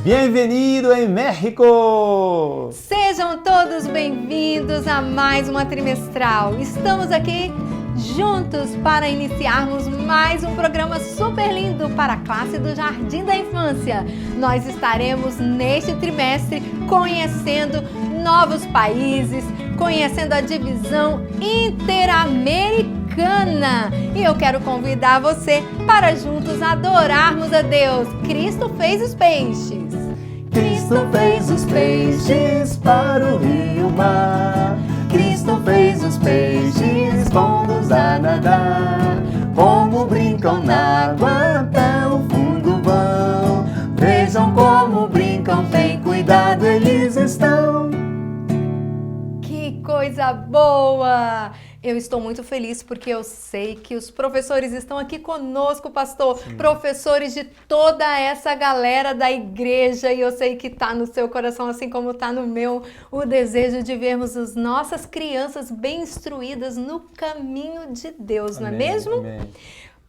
Bienvenido em México! Sejam todos bem-vindos a mais uma trimestral. Estamos aqui juntos para iniciarmos mais um programa super lindo para a classe do Jardim da Infância. Nós estaremos neste trimestre conhecendo novos países, conhecendo a divisão interamericana. E eu quero convidar você para juntos adorarmos a Deus. Cristo fez os peixes. Cristo fez os peixes para o rio mar. Cristo fez os peixes bons a nadar. Como brincam na água até o fundo vão. Vejam como brincam, tem cuidado, eles estão. Que coisa boa! Eu estou muito feliz porque eu sei que os professores estão aqui conosco, pastor. Sim. Professores de toda essa galera da igreja, e eu sei que está no seu coração, assim como está no meu, o desejo de vermos as nossas crianças bem instruídas no caminho de Deus, amém, não é mesmo? Amém.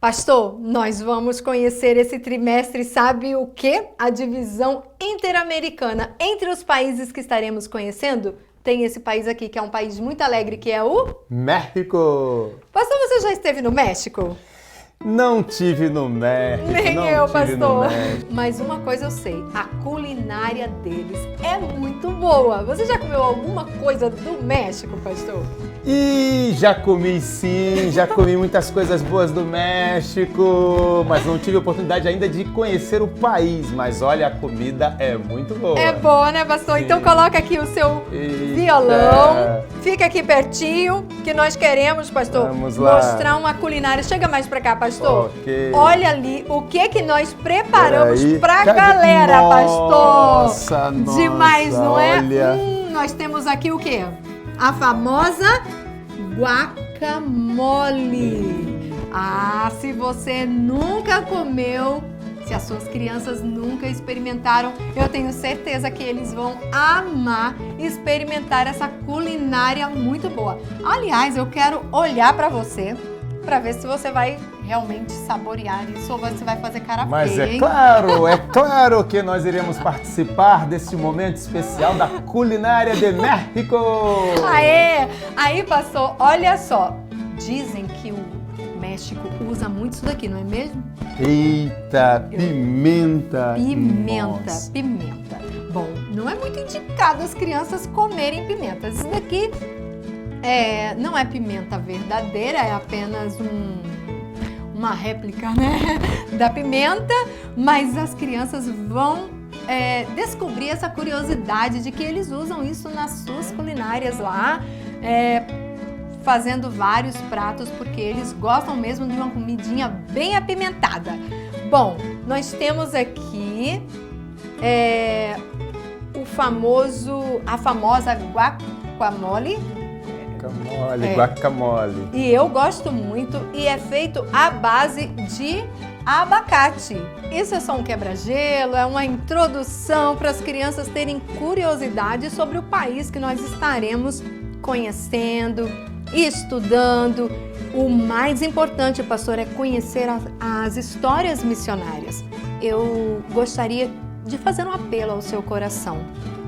Pastor, nós vamos conhecer esse trimestre, sabe o quê? A divisão interamericana. Entre os países que estaremos conhecendo, tem esse país aqui, que é um país muito alegre, que é o... México! Pastor, você já esteve no México? Não tive no México. Nem não eu, tive pastor. No México. Mas uma coisa eu sei, a culinária deles é muito boa. Você já comeu alguma coisa do México, pastor? E já comi sim, já comi muitas coisas boas do México, mas não tive oportunidade ainda de conhecer o país. Mas olha, a comida é muito boa. É boa, né, pastor? Sim. Então coloca aqui o seu violão, fica aqui pertinho, que nós queremos, pastor, mostrar uma culinária. Chega mais pra cá, pastor. Okay. Olha ali o que nós preparamos pra galera, nossa, pastor. Demais, não é? Olha. Nós temos aqui o quê? A famosa guacamole. Ah, se você nunca comeu, se as suas crianças nunca experimentaram, eu tenho certeza que eles vão amar experimentar essa culinária muito boa. Aliás, eu quero olhar para você para ver se você vai realmente saborear isso ou você vai fazer cara feia. Mas é claro que nós iremos participar desse momento especial da culinária de México. Aê! Aí, pastor, olha só, dizem que o México usa muito isso daqui, não é mesmo? Eita, pimenta. Pimenta. Bom, não é muito indicado as crianças comerem pimentas. Isso daqui não é pimenta verdadeira, é apenas uma réplica, né, da pimenta, mas as crianças vão descobrir essa curiosidade de que eles usam isso nas suas culinárias lá, fazendo vários pratos, porque eles gostam mesmo de uma comidinha bem apimentada. Bom, nós temos aqui a famosa guacamole. Guacamole. E eu gosto muito e é feito à base de abacate. Isso é só um quebra-gelo, é uma introdução para as crianças terem curiosidade sobre o país que nós estaremos conhecendo, estudando. O mais importante, pastor, é conhecer as histórias missionárias. Eu gostaria de fazer um apelo ao seu coração.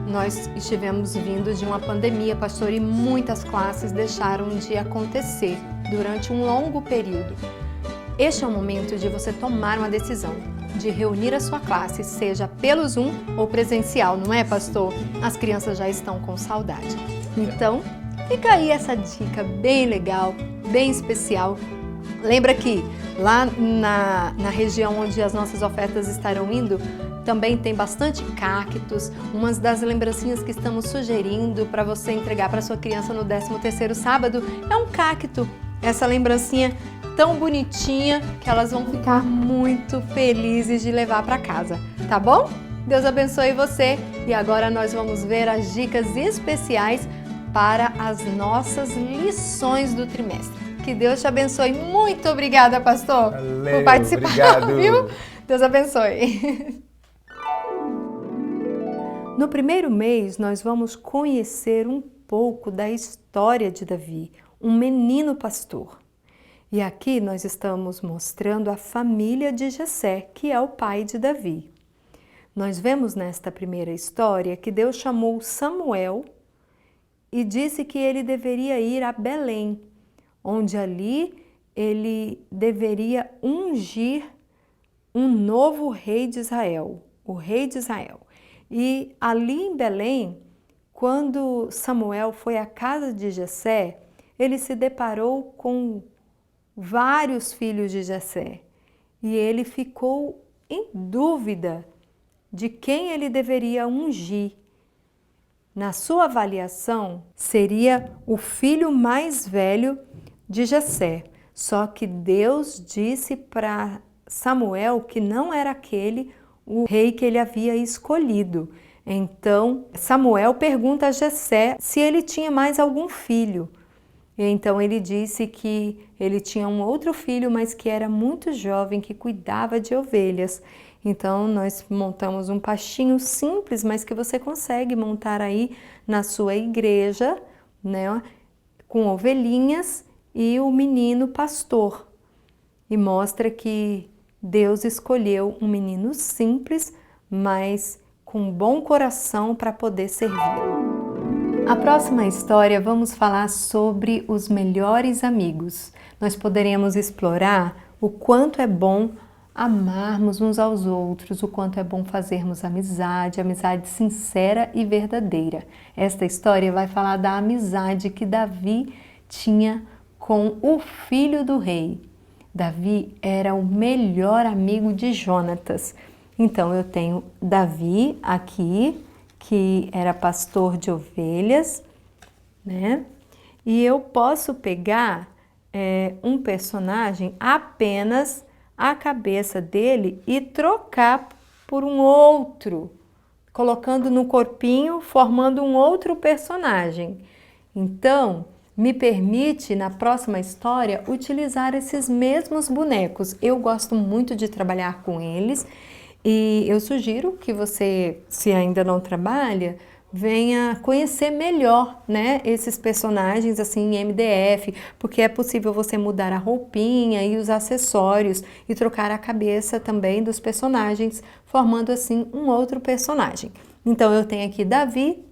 Nós estivemos vindo de uma pandemia, pastor, e muitas classes deixaram de acontecer durante um longo período. Este é o momento de você tomar uma decisão, de reunir a sua classe, seja pelo Zoom ou presencial, não é, pastor? As crianças já estão com saudade. Então, fica aí essa dica bem legal, bem especial. Lembra que lá na região onde as nossas ofertas estarão indo, também tem bastante cactos. Uma das lembrancinhas que estamos sugerindo para você entregar para sua criança no 13º sábado é um cacto. Essa lembrancinha tão bonitinha que elas vão ficar muito felizes de levar para casa, tá bom? Deus abençoe você e agora nós vamos ver as dicas especiais para as nossas lições do trimestre. Que Deus te abençoe. Muito obrigada, pastor, por participar. Obrigado. Viu? Deus abençoe. No primeiro mês, nós vamos conhecer um pouco da história de Davi, um menino pastor. E aqui nós estamos mostrando a família de Jessé, que é o pai de Davi. Nós vemos nesta primeira história que Deus chamou Samuel e disse que ele deveria ir a Belém, onde ali ele deveria ungir um novo rei de Israel, o rei de Israel. E ali em Belém, quando Samuel foi à casa de Jessé, ele se deparou com vários filhos de Jessé e ele ficou em dúvida de quem ele deveria ungir. Na sua avaliação, seria o filho mais velho de Jessé. Só que Deus disse para Samuel que não era aquele o rei que ele havia escolhido. Então, Samuel pergunta a Jessé se ele tinha mais algum filho. Então, ele disse que ele tinha um outro filho, mas que era muito jovem, que cuidava de ovelhas. Então, nós montamos um pastinho simples, mas que você consegue montar aí na sua igreja, né, com ovelhinhas e o menino pastor. E mostra que Deus escolheu um menino simples, mas com bom coração para poder servi-lo. A próxima história vamos falar sobre os melhores amigos. Nós poderemos explorar o quanto é bom amarmos uns aos outros, o quanto é bom fazermos amizade sincera e verdadeira. Esta história vai falar da amizade que Davi tinha com o filho do rei. Davi era o melhor amigo de Jonatas. Então eu tenho Davi aqui, que era pastor de ovelhas, né? E eu posso pegar um personagem, apenas a cabeça dele, e trocar por um outro, colocando no corpinho, formando um outro personagem. Então, me permite, na próxima história, utilizar esses mesmos bonecos. Eu gosto muito de trabalhar com eles e eu sugiro que você, se ainda não trabalha, venha conhecer melhor, né, esses personagens assim em MDF, porque é possível você mudar a roupinha e os acessórios e trocar a cabeça também dos personagens, formando assim um outro personagem. Então eu tenho aqui Davi,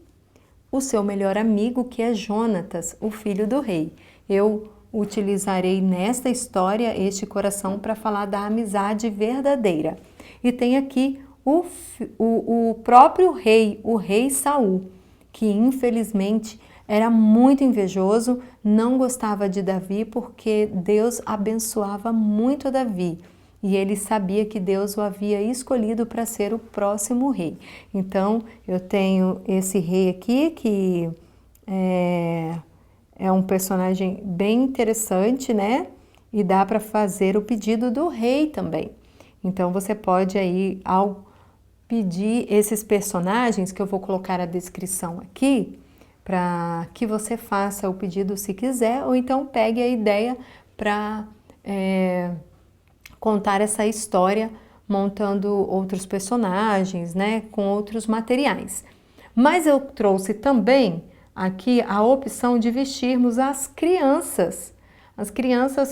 o seu melhor amigo, que é Jonatas, o filho do rei. Eu utilizarei nesta história este coração para falar da amizade verdadeira. E tem aqui o próprio rei, o rei Saul, que infelizmente era muito invejoso, não gostava de Davi porque Deus abençoava muito Davi. E ele sabia que Deus o havia escolhido para ser o próximo rei. Então, eu tenho esse rei aqui, que é um personagem bem interessante, né? E dá para fazer o pedido do rei também. Então, você pode aí, ao pedir esses personagens, que eu vou colocar a descrição aqui, para que você faça o pedido se quiser, ou então pegue a ideia para contar essa história montando outros personagens, né, com outros materiais. Mas eu trouxe também aqui a opção de vestirmos as crianças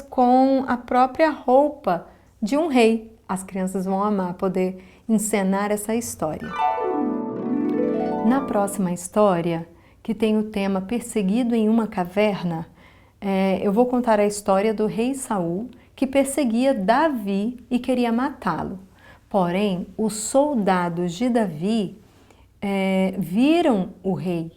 com a própria roupa de um rei. As crianças vão amar poder encenar essa história. Na próxima história, que tem o tema Perseguido em uma Caverna, eu vou contar a história do rei Saul, que perseguia Davi e queria matá-lo. Porém, os soldados de Davi viram o rei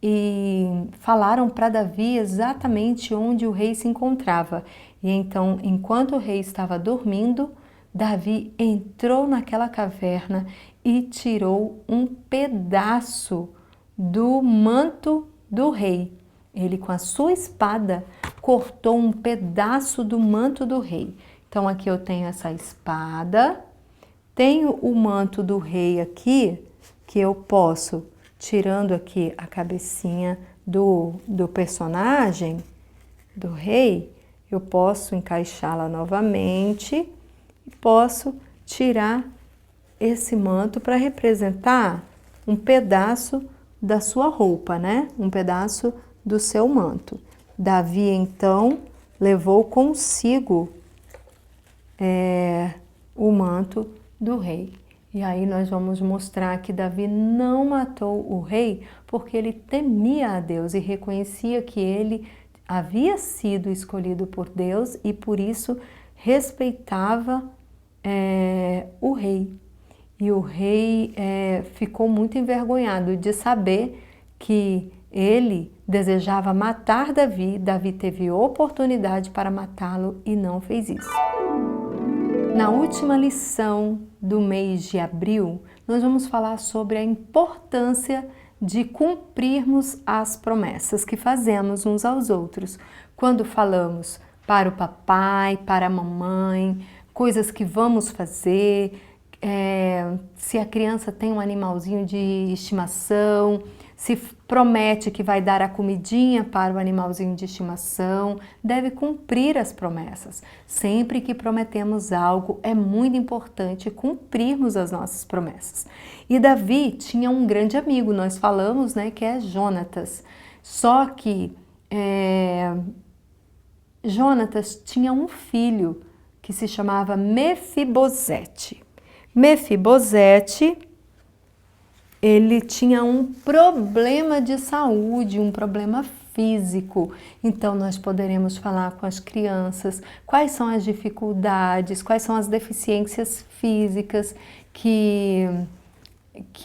e falaram para Davi exatamente onde o rei se encontrava. E então, enquanto o rei estava dormindo, Davi entrou naquela caverna e tirou um pedaço do manto do rei. Ele, com a sua espada, cortou um pedaço do manto do rei. Então, aqui eu tenho essa espada, tenho o manto do rei aqui, que eu posso, tirando aqui a cabecinha do personagem, do rei, eu posso encaixá-la novamente e posso tirar esse manto para representar um pedaço da sua roupa, né? Um pedaço do seu manto. Davi, então, levou consigo o manto do rei. E aí nós vamos mostrar que Davi não matou o rei porque ele temia a Deus e reconhecia que ele havia sido escolhido por Deus e por isso respeitava o rei. E o rei ficou muito envergonhado de saber que ele desejava matar Davi. Davi teve oportunidade para matá-lo e não fez isso. Na última lição do mês de abril, nós vamos falar sobre a importância de cumprirmos as promessas que fazemos uns aos outros. Quando falamos para o papai, para a mamãe, coisas que vamos fazer, se a criança tem um animalzinho de estimação, se promete que vai dar a comidinha para o animalzinho de estimação, deve cumprir as promessas. Sempre que prometemos algo, é muito importante cumprirmos as nossas promessas. E Davi tinha um grande amigo, nós falamos, né, que é Jonatas. Só que Jonatas tinha um filho que se chamava Mefibosete. Mefibosete, ele tinha um problema de saúde, um problema físico. Então, nós poderemos falar com as crianças quais são as dificuldades, quais são as deficiências físicas que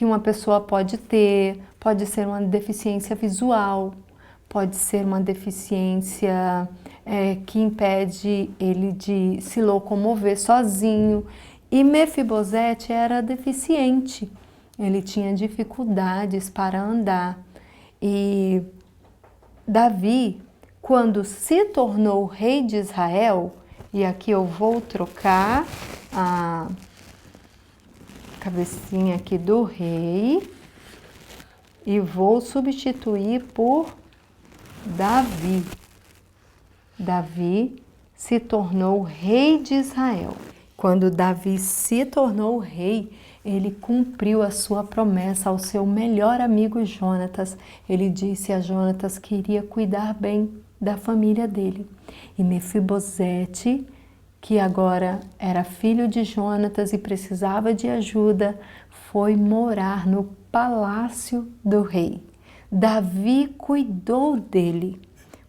uma pessoa pode ter. Pode ser uma deficiência visual, pode ser uma deficiência que impede ele de se locomover sozinho. E Mefibosete era deficiente. Ele tinha dificuldades para andar. E Davi, quando se tornou rei de Israel, e aqui eu vou trocar a cabecinha aqui do rei e vou substituir por Davi. Davi se tornou rei de Israel. Quando Davi se tornou rei, ele cumpriu a sua promessa ao seu melhor amigo Jonatas. Ele disse a Jonatas que iria cuidar bem da família dele. E Mefibosete, que agora era filho de Jonatas e precisava de ajuda, foi morar no palácio do rei. Davi cuidou dele,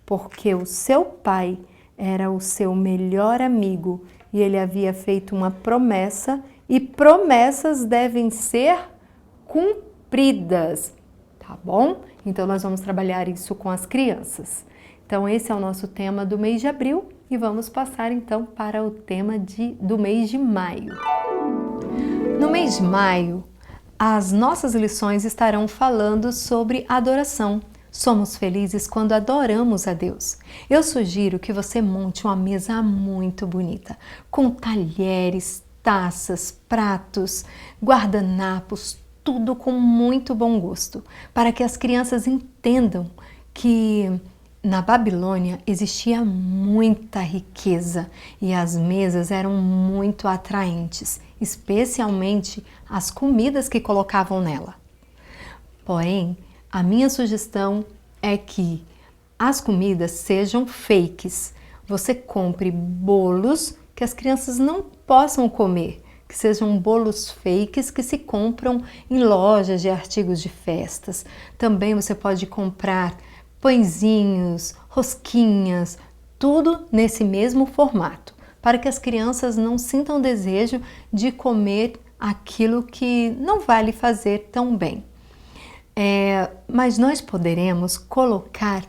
porque o seu pai era o seu melhor amigo e ele havia feito uma promessa. E promessas devem ser cumpridas, tá bom? Então, nós vamos trabalhar isso com as crianças. Então, esse é o nosso tema do mês de abril e vamos passar, então, para o tema do mês de maio. No mês de maio, as nossas lições estarão falando sobre adoração. Somos felizes quando adoramos a Deus. Eu sugiro que você monte uma mesa muito bonita, com talheres, taças, pratos, guardanapos, tudo com muito bom gosto, para que as crianças entendam que na Babilônia existia muita riqueza e as mesas eram muito atraentes, especialmente as comidas que colocavam nela. Porém, a minha sugestão é que as comidas sejam fakes. Você compre bolos que as crianças não possam comer, que sejam bolos fakes que se compram em lojas de artigos de festas. Também você pode comprar pãezinhos, rosquinhas, tudo nesse mesmo formato, para que as crianças não sintam desejo de comer aquilo que não vai lhe fazer tão bem. Mas nós poderemos colocar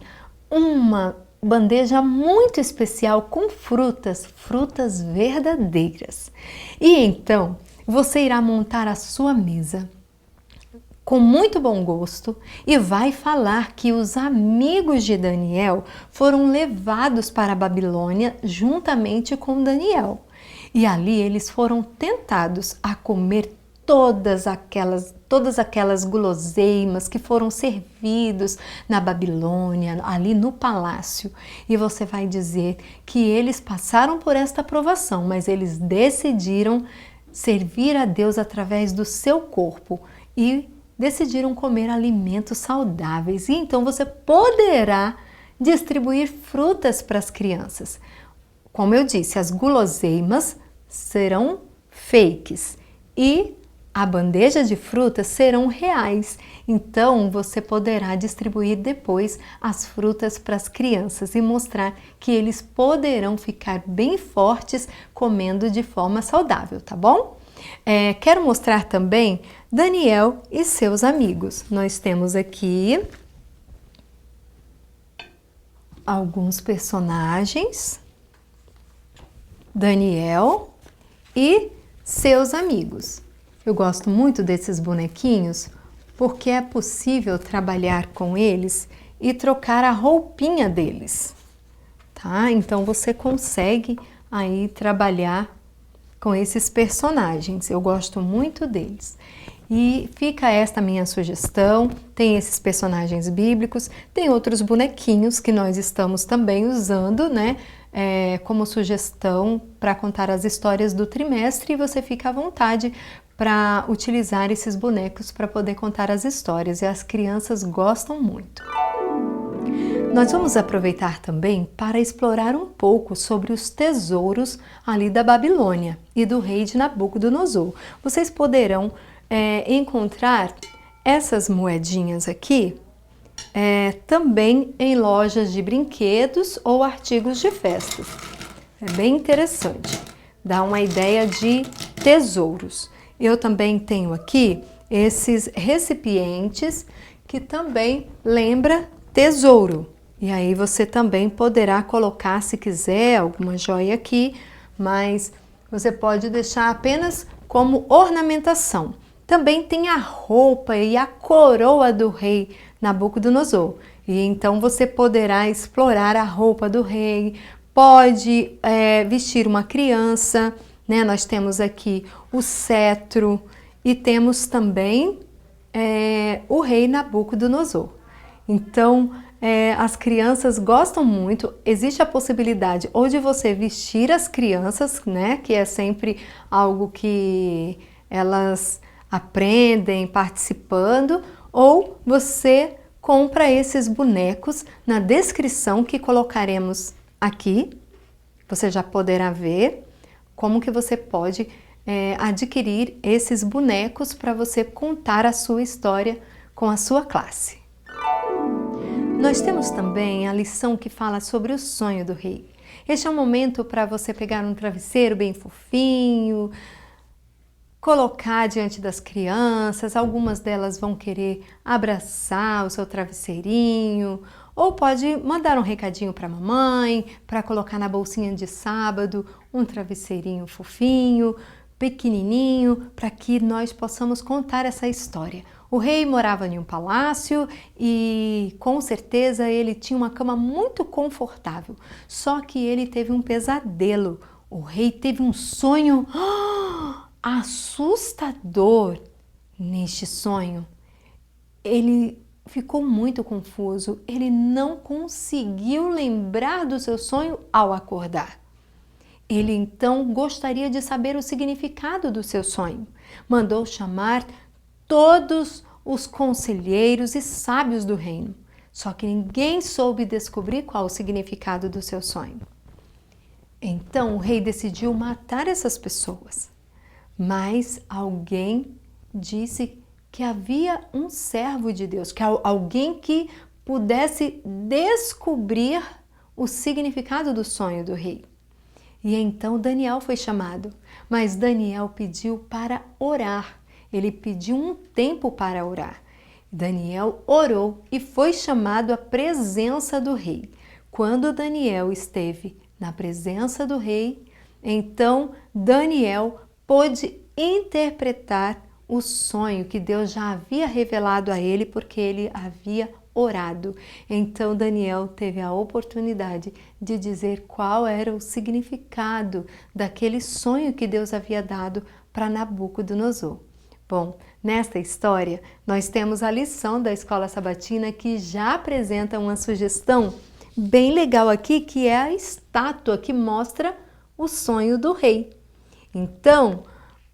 uma bandeja muito especial com frutas verdadeiras. E então, você irá montar a sua mesa com muito bom gosto e vai falar que os amigos de Daniel foram levados para a Babilônia juntamente com Daniel. E ali eles foram tentados a comer todas aquelas guloseimas que foram servidos na Babilônia, ali no palácio. E você vai dizer que eles passaram por esta provação, mas eles decidiram servir a Deus através do seu corpo e decidiram comer alimentos saudáveis. E então você poderá distribuir frutas para as crianças. Como eu disse, as guloseimas serão fakes e A bandeja de frutas serão reais, então você poderá distribuir depois as frutas para as crianças e mostrar que eles poderão ficar bem fortes comendo de forma saudável, tá bom? Quero mostrar também Daniel e seus amigos. Nós temos aqui alguns personagens, Daniel e seus amigos. Eu gosto muito desses bonequinhos porque é possível trabalhar com eles e trocar a roupinha deles, tá? Então você consegue aí trabalhar com esses personagens. Eu gosto muito deles. E fica esta minha sugestão. Tem esses personagens bíblicos, tem outros bonequinhos que nós estamos também usando, né? Como sugestão para contar as histórias do trimestre, e você fica à vontade para utilizar esses bonecos para poder contar as histórias, e as crianças gostam muito. Nós vamos aproveitar também para explorar um pouco sobre os tesouros ali da Babilônia e do rei de Nabucodonosor. Vocês poderão encontrar essas moedinhas aqui também em lojas de brinquedos ou artigos de festas. É bem interessante, dá uma ideia de tesouros. Eu também tenho aqui esses recipientes que também lembra tesouro. E aí você também poderá colocar, se quiser, alguma joia aqui, mas você pode deixar apenas como ornamentação. Também tem a roupa e a coroa do rei Nabucodonosor. E então você poderá explorar a roupa do rei, pode vestir uma criança, né? Nós temos aqui o cetro e temos também o rei Nabucodonosor. Então, as crianças gostam muito. Existe a possibilidade ou de você vestir as crianças, né? Que é sempre algo que elas aprendem participando, ou você compra esses bonecos na descrição que colocaremos aqui. Você já poderá ver como que você pode adquirir esses bonecos para você contar a sua história com a sua classe. Nós temos também a lição que fala sobre o sonho do rei. Este é um momento para você pegar um travesseiro bem fofinho, colocar diante das crianças. Algumas delas vão querer abraçar o seu travesseirinho, ou pode mandar um recadinho para a mamãe, para colocar na bolsinha de sábado um travesseirinho fofinho, pequenininho, para que nós possamos contar essa história. O rei morava em um palácio e com certeza ele tinha uma cama muito confortável, só que ele teve um pesadelo. O rei teve um sonho assustador. Neste sonho, ele ficou muito confuso, ele não conseguiu lembrar do seu sonho ao acordar. Ele então gostaria de saber o significado do seu sonho. Mandou chamar todos os conselheiros e sábios do reino, só que ninguém soube descobrir qual o significado do seu sonho. Então o rei decidiu matar essas pessoas, mas alguém disse que havia um servo de Deus, que alguém que pudesse descobrir o significado do sonho do rei. E então Daniel foi chamado, mas Daniel pediu para orar. Ele pediu um tempo para orar. Daniel orou e foi chamado à presença do rei. Quando Daniel esteve na presença do rei, então Daniel pôde interpretar o sonho que Deus já havia revelado a ele, porque ele havia orado. Então Daniel teve a oportunidade de dizer qual era o significado daquele sonho que Deus havia dado para Nabucodonosor. Bom, nesta história nós temos a lição da Escola Sabatina que já apresenta uma sugestão bem legal aqui, que é a estátua que mostra o sonho do rei. Então,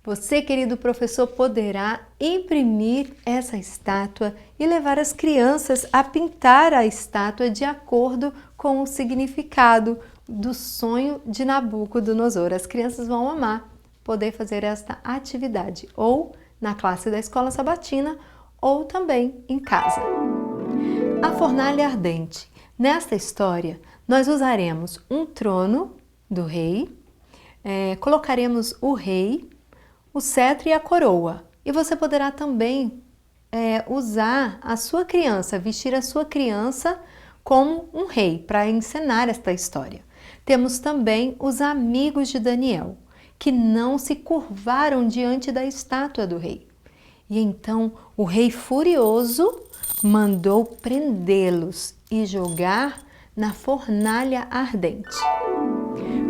você, querido professor, poderá imprimir essa estátua e levar as crianças a pintar a estátua de acordo com o significado do sonho de Nabucodonosor. As crianças vão amar poder fazer esta atividade ou na classe da escola sabatina ou também em casa. A fornalha ardente. Nesta história, nós usaremos um trono do rei, colocaremos o rei, o cetro e a coroa. E você poderá também usar a sua criança, vestir a sua criança como um rei, para encenar esta história. Temos também os amigos de Daniel, que não se curvaram diante da estátua do rei. E então o rei furioso mandou prendê-los e jogar na fornalha ardente.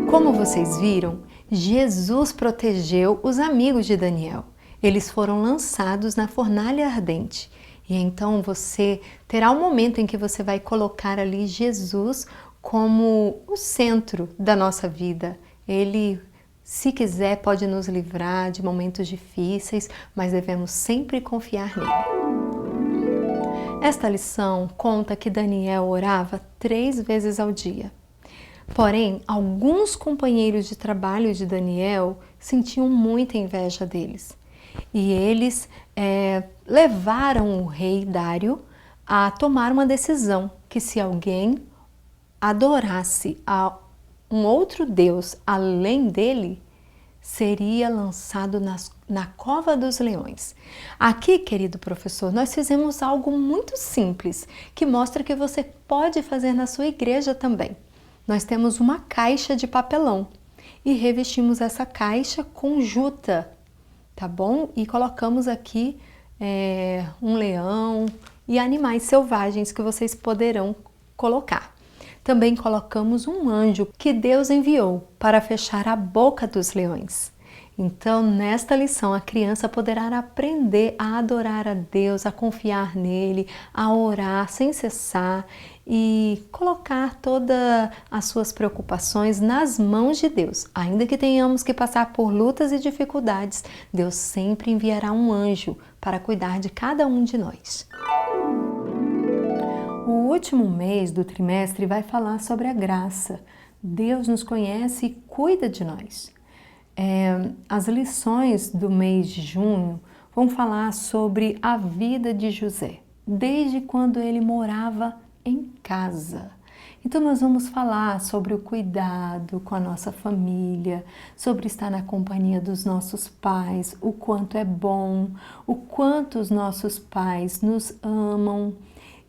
Como vocês viram, Jesus protegeu os amigos de Daniel. Eles foram lançados na fornalha ardente. E então você terá um momento em que você vai colocar ali Jesus como o centro da nossa vida. Ele, se quiser, pode nos livrar de momentos difíceis, mas devemos sempre confiar nele. Esta lição conta que Daniel orava 3 vezes ao dia. Porém, alguns companheiros de trabalho de Daniel sentiam muita inveja deles. E eles levaram o rei Dário a tomar uma decisão, que se alguém adorasse a um outro Deus além dele, seria lançado na cova dos leões. Aqui, querido professor, nós fizemos algo muito simples, que mostra que você pode fazer na sua igreja também. Nós temos uma caixa de papelão e revestimos essa caixa com juta, tá bom? E colocamos aqui um leão e animais selvagens que vocês poderão colocar. Também colocamos um anjo que Deus enviou para fechar a boca dos leões. Então, nesta lição, a criança poderá aprender a adorar a Deus, a confiar nele, a orar sem cessar e colocar todas as suas preocupações nas mãos de Deus. Ainda que tenhamos que passar por lutas e dificuldades, Deus sempre enviará um anjo para cuidar de cada um de nós. O último mês do trimestre vai falar sobre a graça. Deus nos conhece e cuida de nós. As lições do mês de junho vão falar sobre a vida de José, desde quando ele morava em casa. Então nós vamos falar sobre o cuidado com a nossa família, sobre estar na companhia dos nossos pais, o quanto é bom, o quanto os nossos pais nos amam.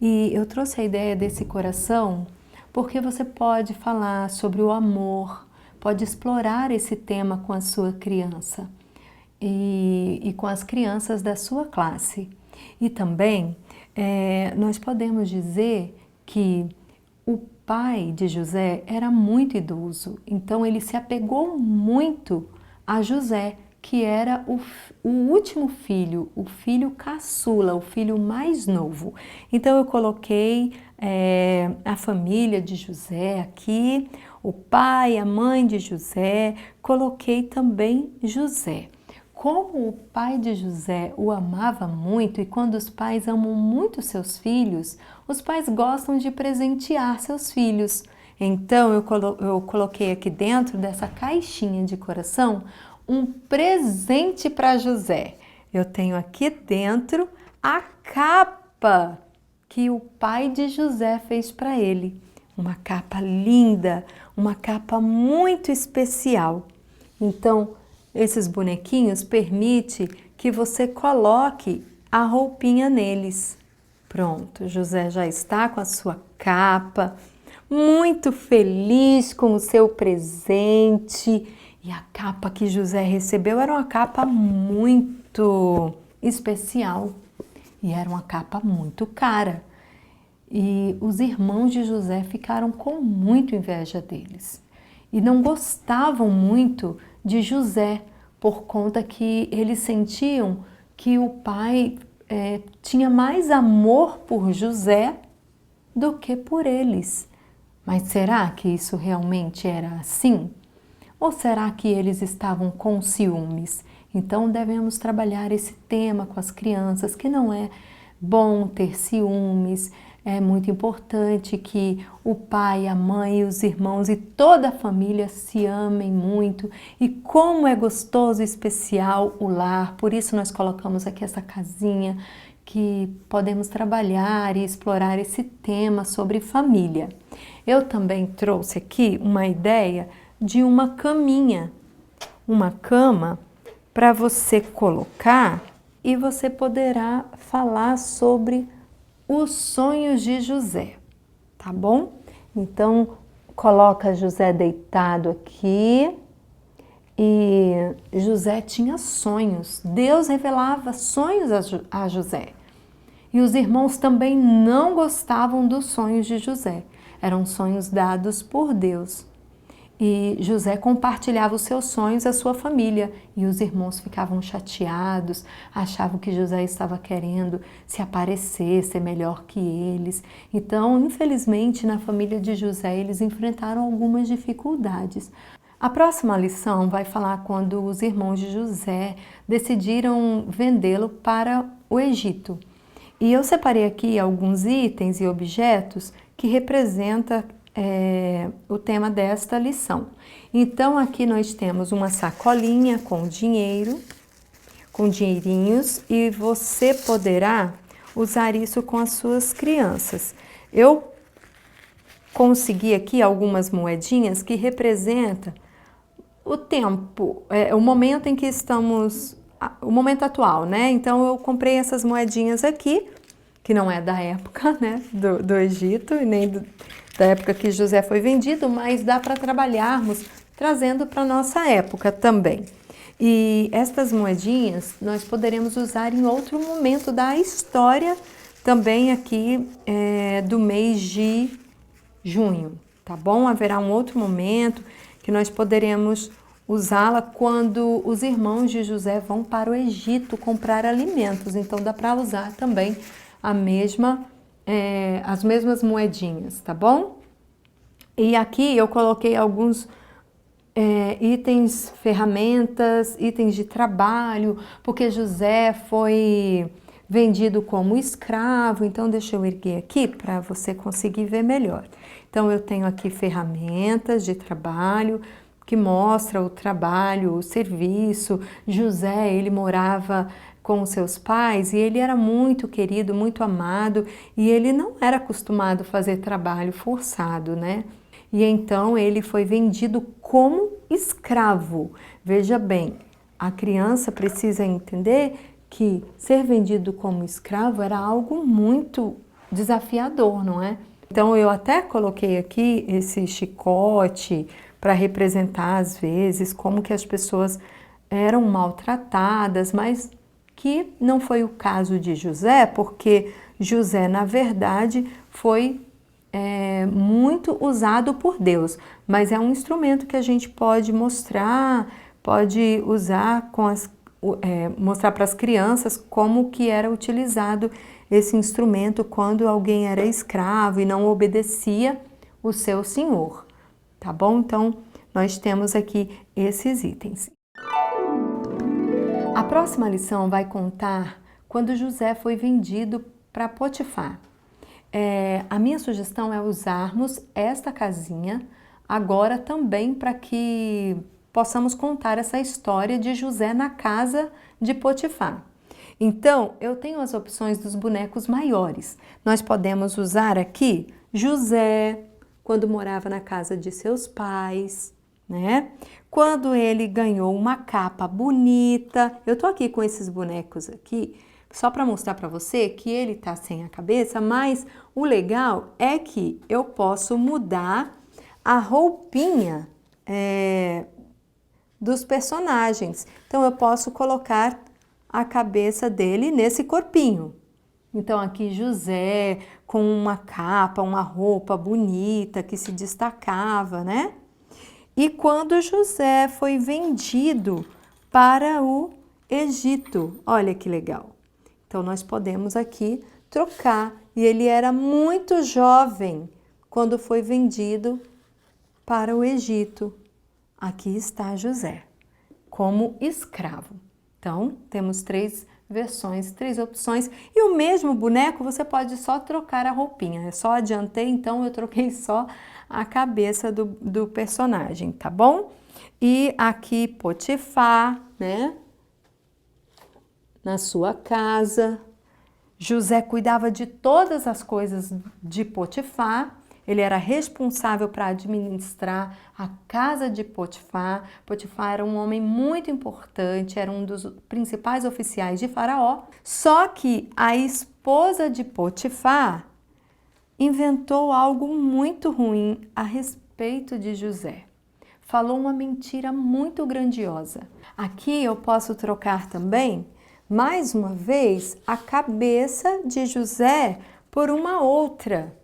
E eu trouxe a ideia desse coração porque você pode falar sobre o amor, pode explorar esse tema com a sua criança e com as crianças da sua classe. E também nós podemos dizer que o pai de José era muito idoso, então ele se apegou muito a José, que era o último filho, o filho caçula, o filho mais novo. Então eu coloquei a família de José aqui, o pai, a mãe de José, coloquei também José. Como o pai de José o amava muito, e quando os pais amam muito seus filhos, os pais gostam de presentear seus filhos. Então eu coloquei aqui dentro dessa caixinha de coração um presente para José. Eu tenho aqui dentro a capa que o pai de José fez para ele. Uma capa linda, uma capa muito especial. Então, esses bonequinhos permitem que você coloque a roupinha neles. Pronto, José já está com a sua capa, muito feliz com o seu presente. E a capa que José recebeu era uma capa muito especial e era uma capa muito cara. E os irmãos de José ficaram com muito inveja deles e não gostavam muito de José por conta que eles sentiam que o pai tinha mais amor por José do que por eles. Mas será que isso realmente era assim? Ou será que eles estavam com ciúmes? Então devemos trabalhar esse tema com as crianças, que não é bom ter ciúmes, É muito importante que o pai, a mãe, os irmãos e toda a família se amem muito. E como é gostoso e especial o lar. Por isso nós colocamos aqui essa casinha que podemos trabalhar e explorar esse tema sobre família. Eu também trouxe aqui uma ideia de uma caminha, uma cama para você colocar e você poderá falar sobre os sonhos de José, tá bom? Então, coloca José deitado aqui e José tinha sonhos. Deus revelava sonhos a José. E os irmãos também não gostavam dos sonhos de José. Eram sonhos dados por Deus. E José compartilhava os seus sonhos à sua família. E os irmãos ficavam chateados, achavam que José estava querendo se aparecer, ser melhor que eles. Então, infelizmente, na família de José, eles enfrentaram algumas dificuldades. A próxima lição vai falar quando os irmãos de José decidiram vendê-lo para o Egito. E eu separei aqui alguns itens e objetos que representam o tema desta lição. Então, aqui nós temos uma sacolinha com dinheiro, com dinheirinhos, e você poderá usar isso com as suas crianças. Eu consegui aqui algumas moedinhas que representam o tempo, o momento em que estamos, o momento atual, né? Então eu comprei essas moedinhas aqui, que não é da época, né, do Egito, e nem da época que José foi vendido, mas dá para trabalharmos trazendo para a nossa época também. E estas moedinhas nós poderemos usar em outro momento da história, também aqui do mês de junho, tá bom? Haverá um outro momento que nós poderemos usá-la quando os irmãos de José vão para o Egito comprar alimentos. Então dá para usar também as mesmas moedinhas, tá bom? E aqui eu coloquei alguns itens, ferramentas, itens de trabalho, porque José foi vendido como escravo. Então deixa eu erguer aqui para você conseguir ver melhor. Então eu tenho aqui ferramentas de trabalho que mostra o trabalho, o serviço. José, ele morava com seus pais e ele era muito querido, muito amado, e ele não era acostumado a fazer trabalho forçado, né? E então ele foi vendido como escravo. Veja bem, a criança precisa entender que ser vendido como escravo era algo muito desafiador, não é? Então eu até coloquei aqui esse chicote para representar às vezes como que as pessoas eram maltratadas, mas que não foi o caso de José, porque José, na verdade, foi muito usado por Deus, mas é um instrumento que a gente pode mostrar, pode usar mostrar para as crianças como que era utilizado esse instrumento quando alguém era escravo e não obedecia o seu senhor, tá bom? Então, nós temos aqui esses itens. A próxima lição vai contar quando José foi vendido para Potifar. A minha sugestão é usarmos esta casinha agora também para que possamos contar essa história de José na casa de Potifar. Então, eu tenho as opções dos bonecos maiores. Nós podemos usar aqui José, quando morava na casa de seus pais, né? Quando ele ganhou uma capa bonita. Eu tô aqui com esses bonecos aqui só para mostrar para você que ele tá sem a cabeça, mas o legal é que eu posso mudar a roupinha dos personagens. Então eu posso colocar a cabeça dele nesse corpinho. Então aqui José com uma capa, uma roupa bonita que se destacava, né? E quando José foi vendido para o Egito, olha que legal. Então nós podemos aqui trocar. E ele era muito jovem quando foi vendido para o Egito. Aqui está José, como escravo. Então, temos 3 versões, 3 opções. E o mesmo boneco você pode só trocar a roupinha. Eu só adiantei, então eu troquei só a cabeça do personagem, tá bom? E aqui Potifar, né? Na sua casa. José cuidava de todas as coisas de Potifar. Ele era responsável para administrar a casa de Potifar. Potifar era um homem muito importante, era um dos principais oficiais de Faraó. Só que a esposa de Potifar inventou algo muito ruim a respeito de José. Falou uma mentira muito grandiosa. Aqui eu posso trocar também, mais uma vez, a cabeça de José por uma outra,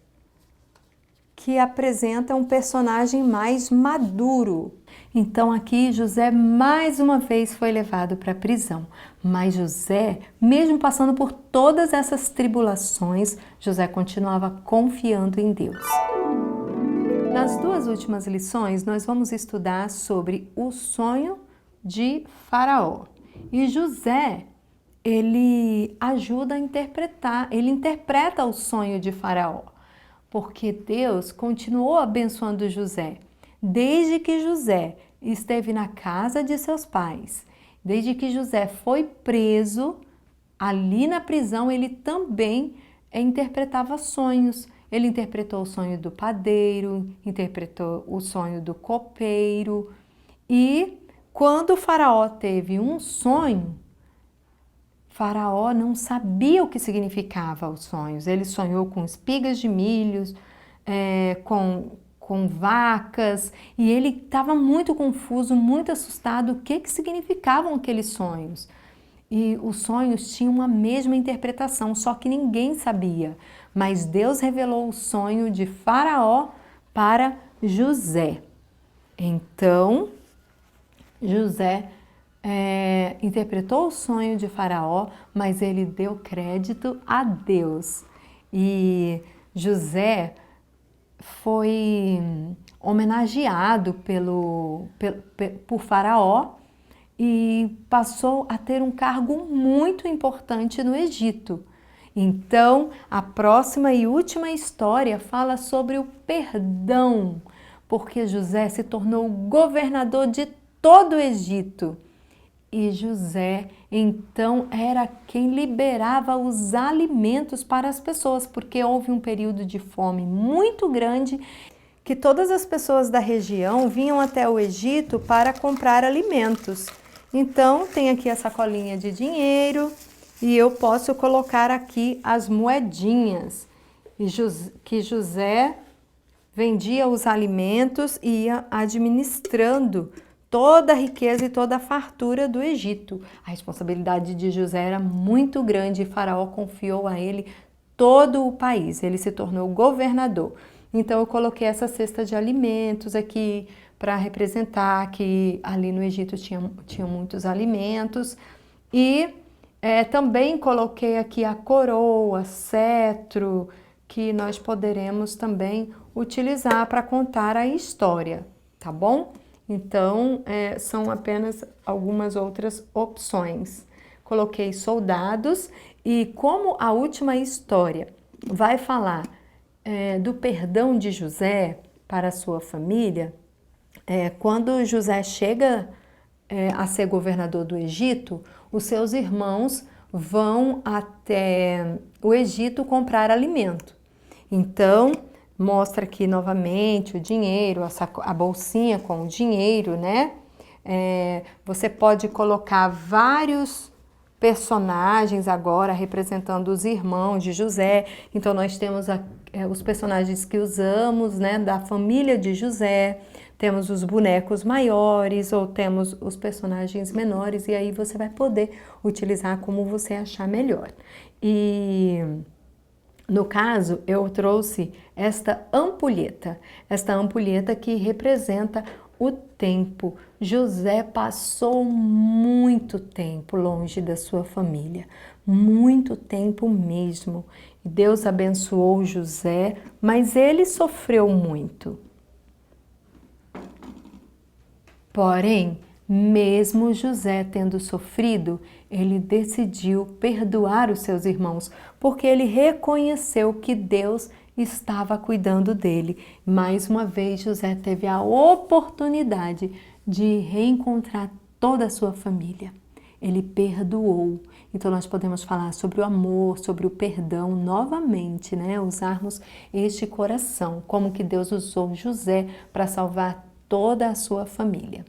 que apresenta um personagem mais maduro. Então aqui José mais uma vez foi levado para a prisão. Mas José, mesmo passando por todas essas tribulações, José continuava confiando em Deus. Nas 2 últimas lições, nós vamos estudar sobre o sonho de Faraó. E José, ele ajuda a interpretar, ele interpreta o sonho de Faraó. Porque Deus continuou abençoando José, desde que José esteve na casa de seus pais, desde que José foi preso, ali na prisão ele também interpretava sonhos. Ele interpretou o sonho do padeiro, interpretou o sonho do copeiro. E quando o Faraó teve um sonho, Faraó não sabia o que significava os sonhos. Ele sonhou com espigas de milhos, com vacas, e ele estava muito confuso, muito assustado o que significavam aqueles sonhos. E os sonhos tinham a mesma interpretação, só que ninguém sabia. Mas Deus revelou o sonho de Faraó para José. Então, José interpretou o sonho de Faraó, mas ele deu crédito a Deus. E José foi homenageado por Faraó e passou a ter um cargo muito importante no Egito. Então, a próxima e última história fala sobre o perdão, porque José se tornou governador de todo o Egito. E José, então, era quem liberava os alimentos para as pessoas, porque houve um período de fome muito grande que todas as pessoas da região vinham até o Egito para comprar alimentos. Então, tem aqui a sacolinha de dinheiro e eu posso colocar aqui as moedinhas que José vendia os alimentos e ia administrando toda a riqueza e toda a fartura do Egito. A responsabilidade de José era muito grande e Faraó confiou a ele todo o país. Ele se tornou governador. Então eu coloquei essa cesta de alimentos aqui para representar que ali no Egito tinha muitos alimentos. E também coloquei aqui a coroa, cetro, que nós poderemos também utilizar para contar a história, tá bom? Então, são apenas algumas outras opções. Coloquei soldados e como a última história vai falar do perdão de José para a sua família, quando José chega a ser governador do Egito, os seus irmãos vão até o Egito comprar alimento. Então, mostra aqui novamente o dinheiro, a bolsinha com o dinheiro, né? Você pode colocar vários personagens agora representando os irmãos de José. Então nós temos os personagens que usamos, né, da família de José. Temos os bonecos maiores ou temos os personagens menores e aí você vai poder utilizar como você achar melhor. E no caso, eu trouxe esta ampulheta que representa o tempo. José passou muito tempo longe da sua família, muito tempo mesmo. Deus abençoou José, mas ele sofreu muito. Porém, Mesmo José tendo sofrido, ele decidiu perdoar os seus irmãos, porque ele reconheceu que Deus estava cuidando dele. Mais uma vez, José teve a oportunidade de reencontrar toda a sua família. Ele perdoou. Então nós podemos falar sobre o amor, sobre o perdão novamente, né? Usarmos este coração, como que Deus usou José para salvar toda a sua família.